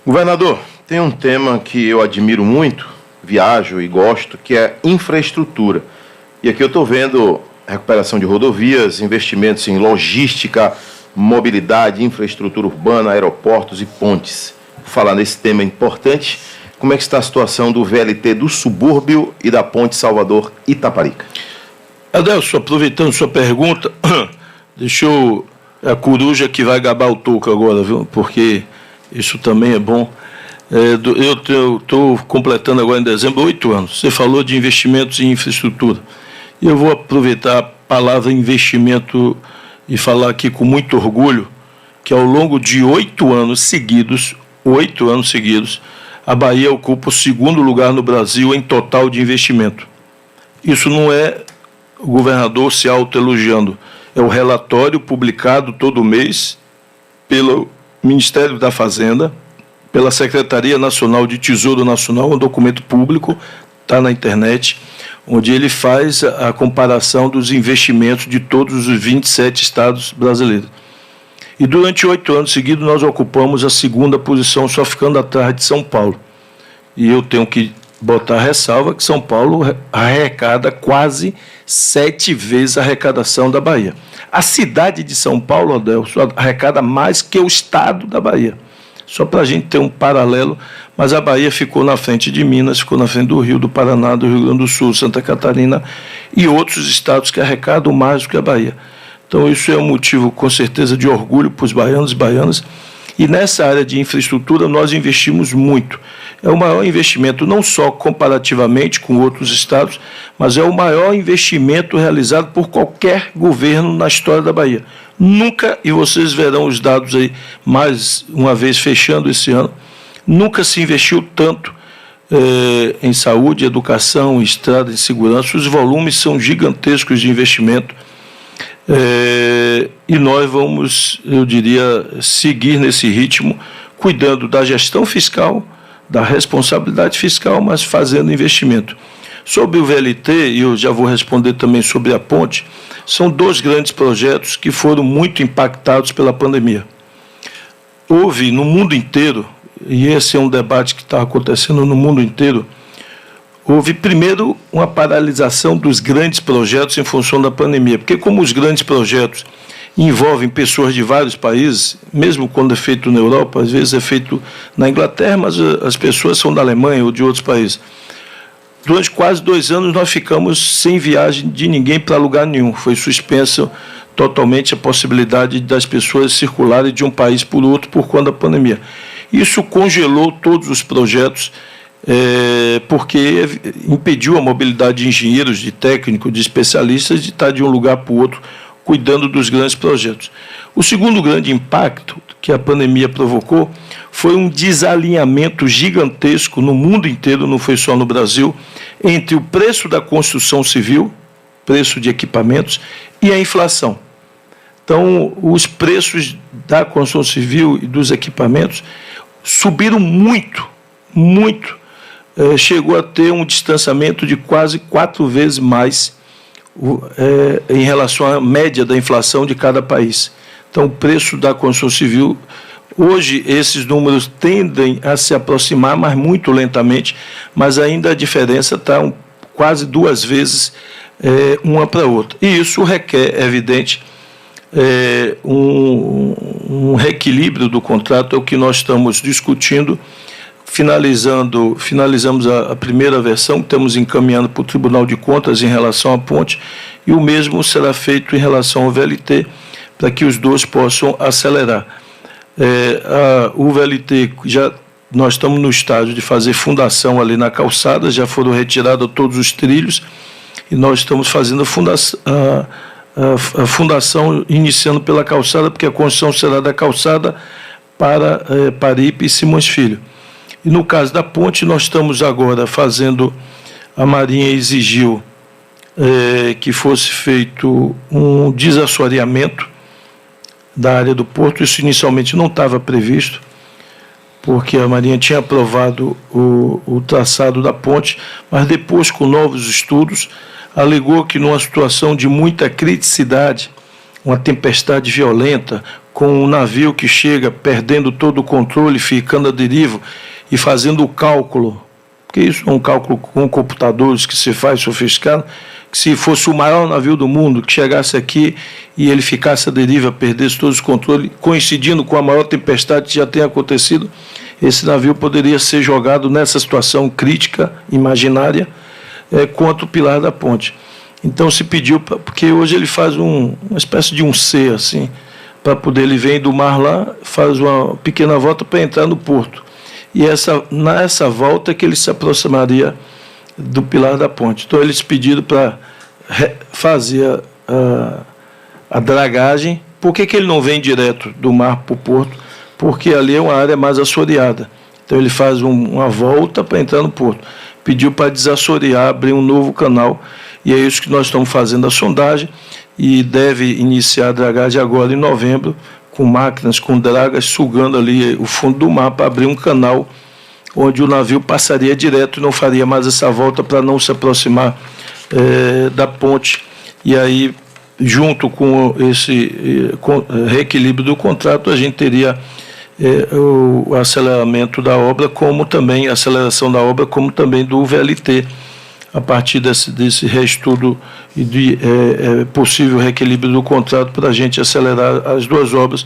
Governador, tem um tema que eu admiro muito, viajo e gosto, que é infraestrutura. E aqui eu estou vendo recuperação de rodovias, investimentos em logística, mobilidade, infraestrutura urbana, aeroportos e pontes. Vou falar nesse tema importante, como é que está a situação do VLT do subúrbio e da ponte Salvador-Itaparica? Adelson, aproveitando sua pergunta, deixa eu... É a coruja que vai gabar o toco agora, viu? Porque isso também é bom. Eu estou completando agora em dezembro 8 anos. Você falou de investimentos em infraestrutura. E eu vou aproveitar a palavra investimento e falar aqui com muito orgulho que ao longo de 8 anos seguidos, a Bahia ocupa o segundo lugar no Brasil em total de investimento. Isso não é o governador se autoelogiando. É o relatório publicado todo mês pelo Ministério da Fazenda, pela Secretaria Nacional de Tesouro Nacional, um documento público, está na internet, onde ele faz a comparação dos investimentos de todos os 27 estados brasileiros. E durante 8 anos seguidos nós ocupamos a segunda posição, só ficando atrás de São Paulo. E eu tenho que botar a ressalva que São Paulo arrecada quase 7 vezes a arrecadação da Bahia. A cidade de São Paulo, Adelson, arrecada mais que o estado da Bahia. Só para a gente ter um paralelo, mas a Bahia ficou na frente de Minas, ficou na frente do Rio, do Paraná, do Rio Grande do Sul, Santa Catarina e outros estados que arrecadam mais do que a Bahia. Então isso é um motivo, com certeza, de orgulho para os baianos e baianas. E nessa área de infraestrutura nós investimos muito. É o maior investimento, não só comparativamente com outros estados, mas é o maior investimento realizado por qualquer governo na história da Bahia. Nunca, e vocês verão os dados aí mais uma vez fechando esse ano, nunca se investiu tanto em saúde, educação, estrada e segurança. Os volumes são gigantescos de investimento. E nós vamos, eu diria, seguir nesse ritmo, cuidando da gestão fiscal, da responsabilidade fiscal, mas fazendo investimento. Sobre o VLT, e eu já vou responder também sobre a ponte, são 2 grandes projetos que foram muito impactados pela pandemia. Houve no mundo inteiro, e esse é um debate que está acontecendo no mundo inteiro, houve primeiro uma paralisação dos grandes projetos em função da pandemia, porque como os grandes projetos envolvem pessoas de vários países, mesmo quando é feito na Europa, às vezes é feito na Inglaterra, mas as pessoas são da Alemanha ou de outros países. Durante quase 2 anos nós ficamos sem viagem de ninguém para lugar nenhum. Foi suspensa totalmente a possibilidade das pessoas circularem de um país por outro por conta da pandemia. Isso congelou todos os projetos, porque impediu a mobilidade de engenheiros, de técnicos, de especialistas de estar de um lugar para o outro cuidando dos grandes projetos. O segundo grande impacto que a pandemia provocou foi um desalinhamento gigantesco no mundo inteiro, não foi só no Brasil, entre o preço da construção civil, preço de equipamentos, e a inflação. Então, os preços da construção civil e dos equipamentos subiram muito, muito. Chegou a ter um distanciamento de quase 4 vezes mais em relação à média da inflação de cada país. Então, o preço da construção civil, hoje, esses números tendem a se aproximar, mas muito lentamente, mas ainda a diferença está quase 2 vezes uma para outra. E isso requer, é evidente, um reequilíbrio do contrato, é o que nós estamos discutindo. Finalizamos a primeira versão, que estamos encaminhando para o Tribunal de Contas em relação à ponte, e o mesmo será feito em relação ao VLT, para que os 2 possam acelerar. O VLT, nós estamos no estágio de fazer fundação ali na calçada, já foram retirados todos os trilhos, e nós estamos fazendo a fundação iniciando pela calçada, porque a construção será da calçada para Paripe e Simões Filho. E no caso da ponte, nós estamos agora fazendo, a Marinha exigiu que fosse feito um desassoreamento da área do porto. Isso inicialmente não estava previsto, porque a Marinha tinha aprovado o traçado da ponte, mas depois, com novos estudos, alegou que numa situação de muita criticidade, uma tempestade violenta, com um navio que chega perdendo todo o controle, ficando à deriva e fazendo o cálculo, porque isso é um cálculo com computadores que se faz sofisticado, que se fosse o maior navio do mundo, que chegasse aqui e ele ficasse à deriva, perdesse todos os controles, coincidindo com a maior tempestade que já tem acontecido, esse navio poderia ser jogado nessa situação crítica, imaginária, contra o pilar da ponte. Então se pediu, porque hoje ele faz uma espécie de um C, assim, para poder, ele vem do mar lá, faz uma pequena volta para entrar no porto. E nessa volta que ele se aproximaria do pilar da ponte. Então eles pediram para fazer a dragagem. Por que ele não vem direto do mar para o porto? Porque ali é uma área mais assoreada. Então ele faz uma volta para entrar no porto. Pediu para desassorear, abrir um novo canal, e é isso que nós estamos fazendo a sondagem, e deve iniciar a dragagem agora em novembro, com máquinas, com dragas, sugando ali o fundo do mar para abrir um canal onde o navio passaria direto e não faria mais essa volta para não se aproximar da ponte. E aí, junto com esse reequilíbrio do contrato, a gente teria o aceleramento da obra, como também a aceleração da obra, como também do VLT, a partir desse reestudo e de possível reequilíbrio do contrato, para a gente acelerar as duas obras.